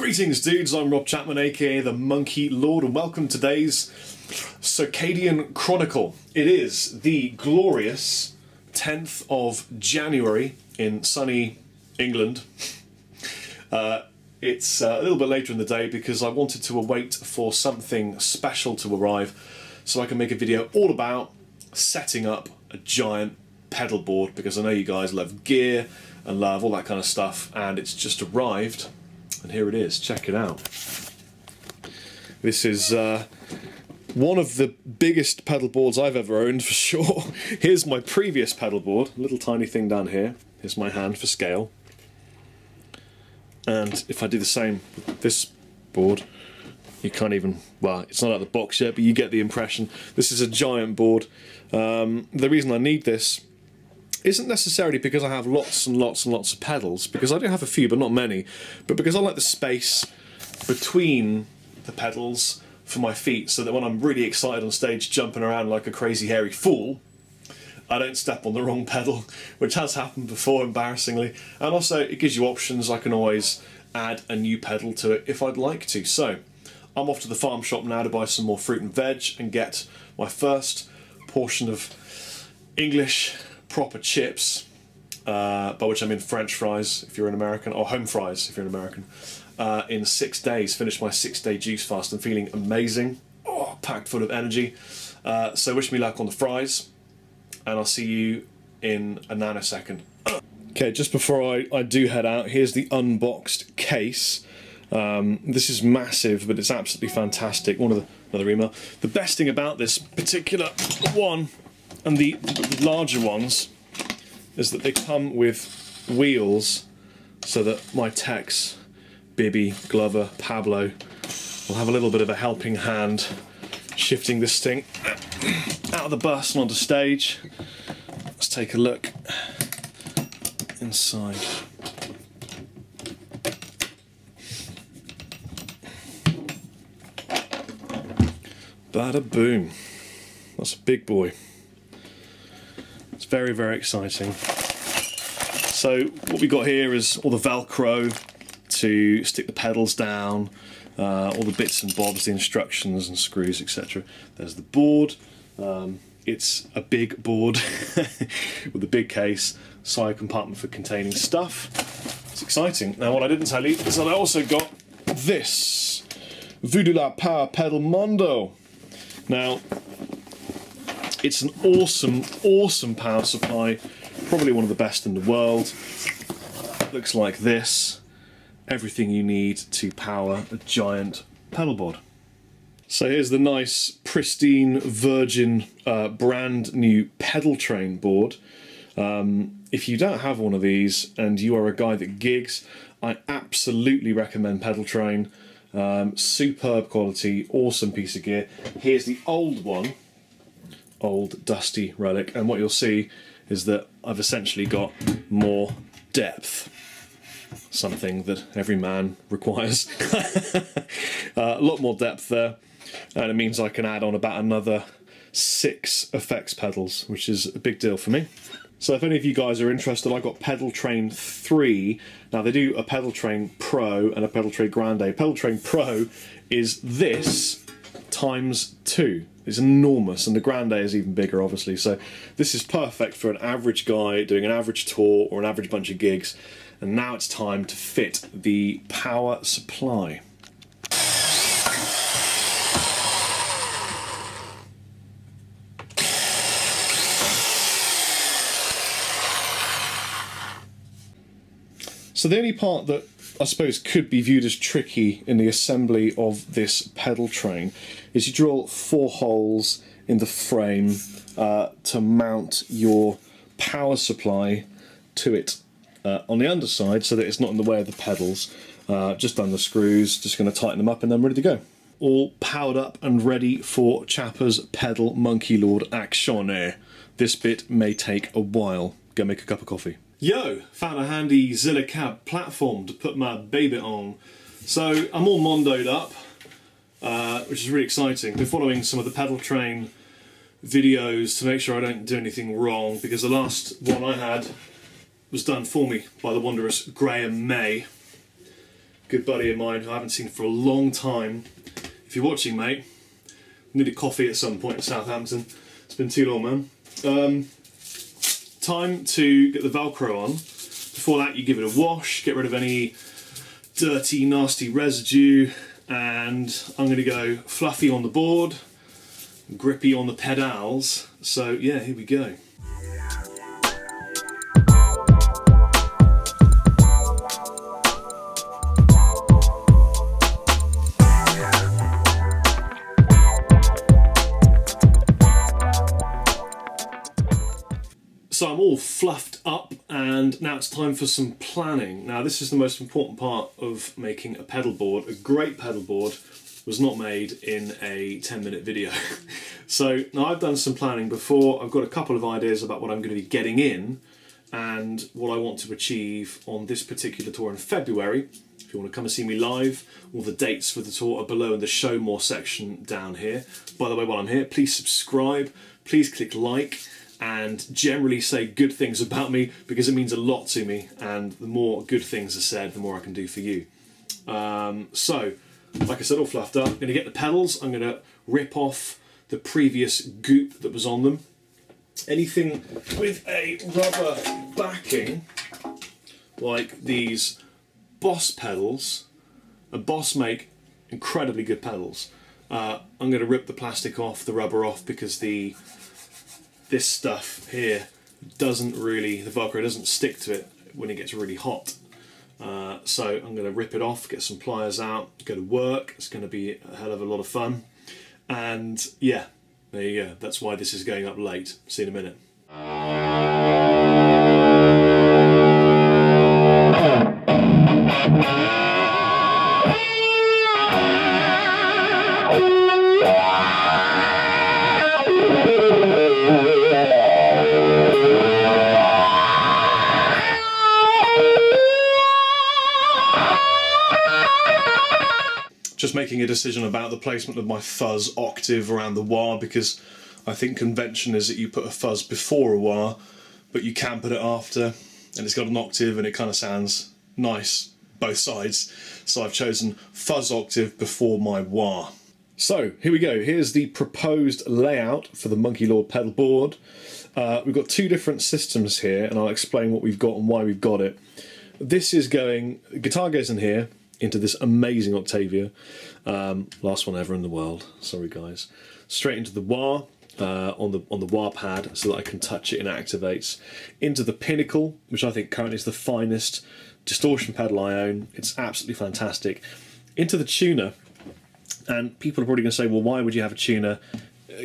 Greetings dudes, I'm Rob Chapman aka the Monkey Lord and welcome to today's Circadian Chronicle. It is the glorious 10th of January in sunny England. It's a little bit later in the day because I wanted to await for something special to arrive so I can make a video all about setting up a giant pedal board, because I know you guys love gear and love all that kind of stuff, and it's just arrived. And here it is, check it out. This is one of the biggest pedal boards I've ever owned for sure. Here's my previous pedal board, a little tiny thing down here. Here's my hand for scale. And if I do the same with this board, you can't even, well, it's not out of the box yet, but you get the impression. This is a giant board. The reason I need this isn't necessarily because I have lots and lots and lots of pedals, because I do have a few but not many, but because I like the space between the pedals for my feet, so that when I'm really excited on stage jumping around like a crazy hairy fool, I don't step on the wrong pedal, which has happened before, embarrassingly. And also it gives you options. I can always add a new pedal to it if I'd like to. So I'm off to the farm shop now to buy some more fruit and veg and get my first portion of English proper chips, by which I mean French fries if you're an American, or home fries if you're an American, in 6 days. Finished my 6-day juice fast and feeling amazing, packed full of energy. So wish me luck on the fries, and I'll see you in a nanosecond. Okay, just before I do head out, here's the unboxed case. This is massive, but it's absolutely fantastic. Another email. The best thing about this particular one, and the larger ones, is that they come with wheels so that my techs, Bibby, Glover, Pablo, will have a little bit of a helping hand shifting this thing out of the bus and onto stage. Let's take a look inside. Bada boom. That's a big boy. It's very, very exciting. So what we got here is all the Velcro to stick the pedals down, all the bits and bobs, the instructions and screws, etc. There's the board. It's a big board with a big case, side compartment for containing stuff. It's exciting. Now what I didn't tell you is that I also got this Voodoo La Power Pedal Mondo. Now, it's an awesome, awesome power supply, probably one of the best in the world. Looks like this. Everything you need to power a giant pedal board. So here's the nice, pristine, virgin, brand new pedal train board. If you don't have one of these and you are a guy that gigs, I absolutely recommend Pedal Train. Superb quality, awesome piece of gear. Here's the old one, old dusty relic, and what you'll see is that I've essentially got more depth, something that every man requires. A lot more depth there, and it means I can add on about another 6 effects pedals, which is a big deal for me. So if any of you guys are interested, I've got Pedal Train 3. Now they do a Pedal Train Pro and a Pedal Train Grande. Pedal Train Pro is this times 2. It's enormous, and the Grande is even bigger, obviously. So this is perfect for an average guy doing an average tour or an average bunch of gigs. And now it's time to fit the power supply. So the only part that I suppose could be viewed as tricky in the assembly of this pedal train is you drill 4 holes in the frame to mount your power supply to it on the underside, so that it's not in the way of the pedals. Just done the screws, just going to tighten them up and then ready to go. All powered up and ready for Chappers Pedal Monkey Lord action. This bit may take a while. Go make a cup of coffee. Yo, found a handy Zilla cab platform to put my baby on. So I'm all mondoed up, which is really exciting. Been following some of the Pedal Train videos to make sure I don't do anything wrong, because the last one I had was done for me by the wondrous Graham May. good buddy of mine who I haven't seen for a long time. If you're watching, mate, I need a coffee at some point in Southampton. It's been too long, man. Time to get the Velcro on. Before that, you give it a wash, get rid of any dirty, nasty residue, and I'm going to go fluffy on the board, grippy on the pedals. So yeah, here we go. So I'm all fluffed up, and now it's time for some planning. Now this is the most important part of making a pedal board. A great pedal board was not made in a 10-minute video. So now I've done some planning before. I've got a couple of ideas about what I'm going to be getting in and what I want to achieve on this particular tour in February. If you want to come and see me live, all the dates for the tour are below in the show more section down here. By the way, while I'm here, please subscribe, please click like, and generally say good things about me, because it means a lot to me, and the more good things are said, the more I can do for you. So, like I said, all fluffed up. I'm going to get the pedals. I'm going to rip off the previous goop that was on them. Anything with a rubber backing, like these Boss pedals, Boss make incredibly good pedals. I'm going to rip the plastic off, the rubber off, because this stuff here doesn't really, the Velcro doesn't stick to it when it gets really hot. So I'm going to rip it off, get some pliers out, go to work. It's going to be a hell of a lot of fun. And yeah, there you go. That's why this is going up late. See you in a minute. Just making a decision about the placement of my fuzz octave around the wah, because I think convention is that you put a fuzz before a wah, but you can put it after, and it's got an octave and it kind of sounds nice both sides. So I've chosen fuzz octave before my wah. So here we go. Here's the proposed layout for the Monkey Lord pedal board. We've got two different systems here, and I'll explain what we've got and why we've got it. This is going, guitar goes in here into this amazing Octavia, last one ever in the world, sorry guys, straight into the wah, on the wah pad, so that I can touch it and it activates, into the Pinnacle, which I think currently is the finest distortion pedal I own. It's absolutely fantastic, into the tuner. And people are probably going to say, well, why would you have a tuner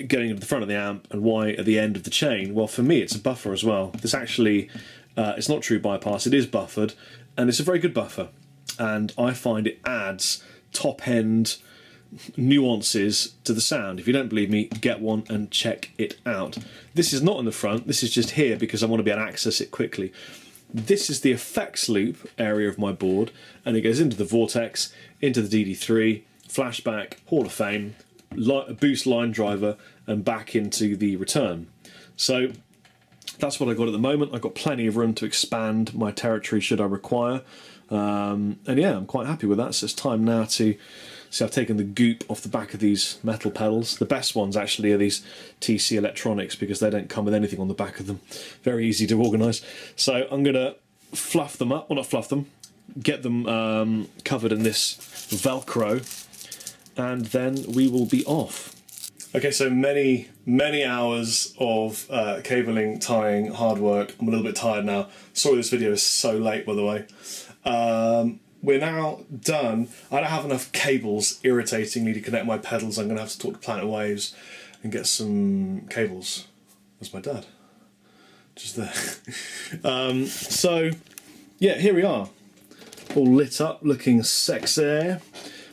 going into the front of the amp and why at the end of the chain? Well, for me it's a buffer as well. This actually, it's not true bypass, it is buffered, and it's a very good buffer. And I find it adds top-end nuances to the sound. If you don't believe me, get one and check it out. This is not in the front, this is just here because I want to be able to access it quickly. This is the effects loop area of my board, and it goes into the Vortex, into the DD3, flashback, Hall of Fame, boost line driver, and back into the return. So that's what I've got at the moment. I've got plenty of room to expand my territory should I require. And yeah, I'm quite happy with that. So it's time now to see. I've taken the goop off the back of these metal pedals. The best ones actually are these TC Electronics, because they don't come with anything on the back of them. Very easy to organise. So I'm going to fluff them up, well not fluff them, get them covered in this Velcro, and then we will be off. Okay, so many hours of cabling, tying, hard work. I'm a little bit tired now. Sorry this video is so late, by the way. We're now done. I don't have enough cables, irritatingly, to connect my pedals. I'm going to have to talk to Planet Waves and get some cables. There's my dad. Just there. So, yeah, here we are. All lit up, looking sexy.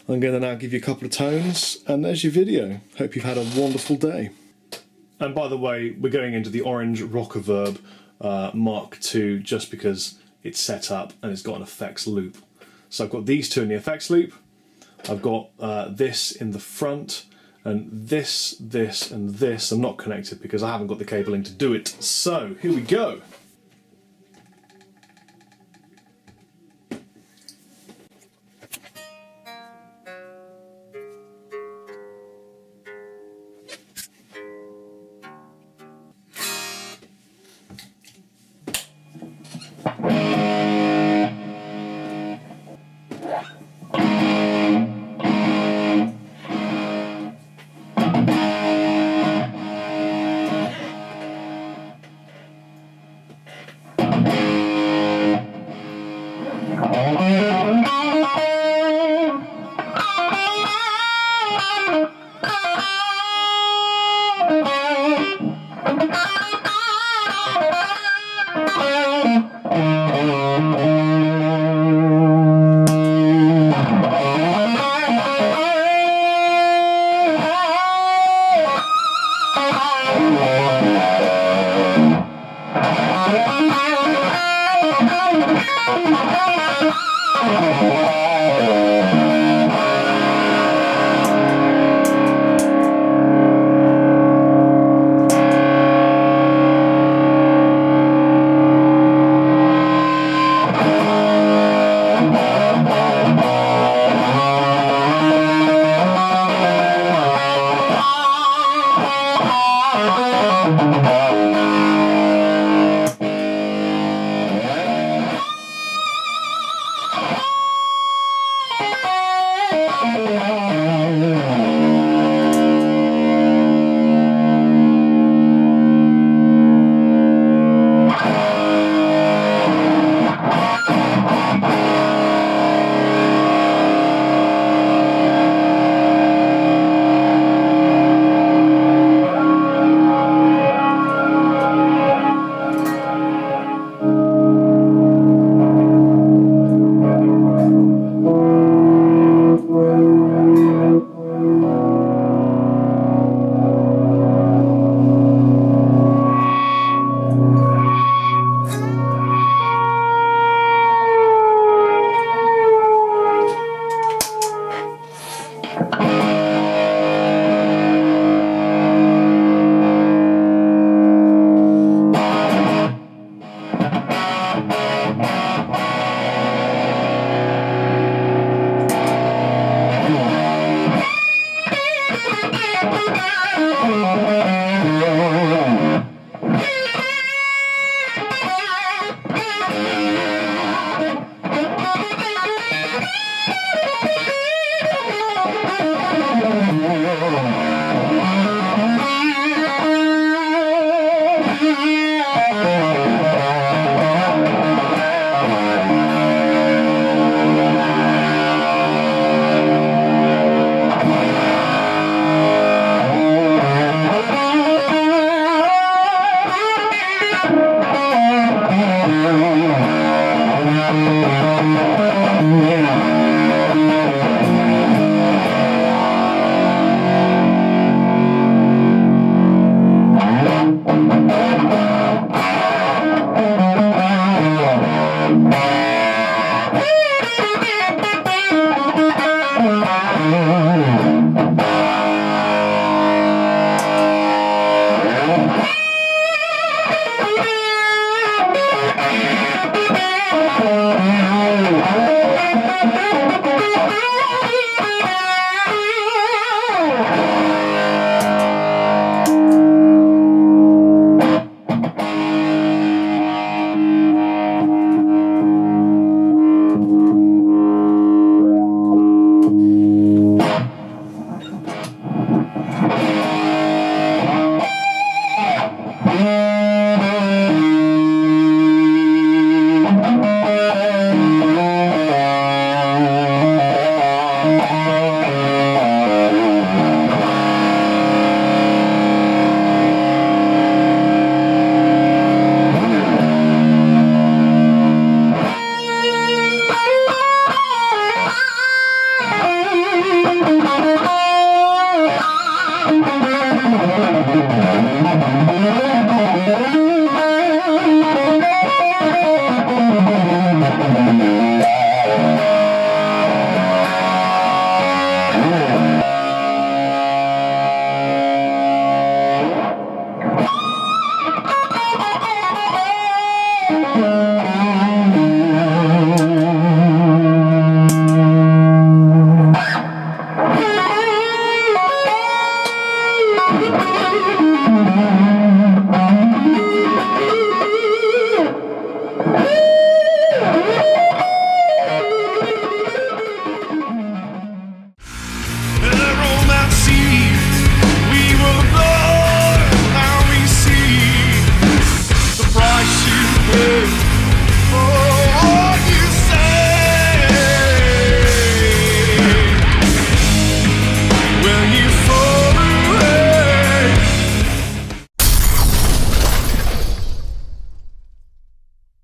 I'm going to now give you a couple of tones, and there's your video. Hope you've had a wonderful day. And by the way, we're going into the orange Rockaverb Mark II just because it's set up and it's got an effects loop. So I've got these two in the effects loop. I've got this in the front, and this, and this are not connected because I haven't got the cabling to do it. So here we go.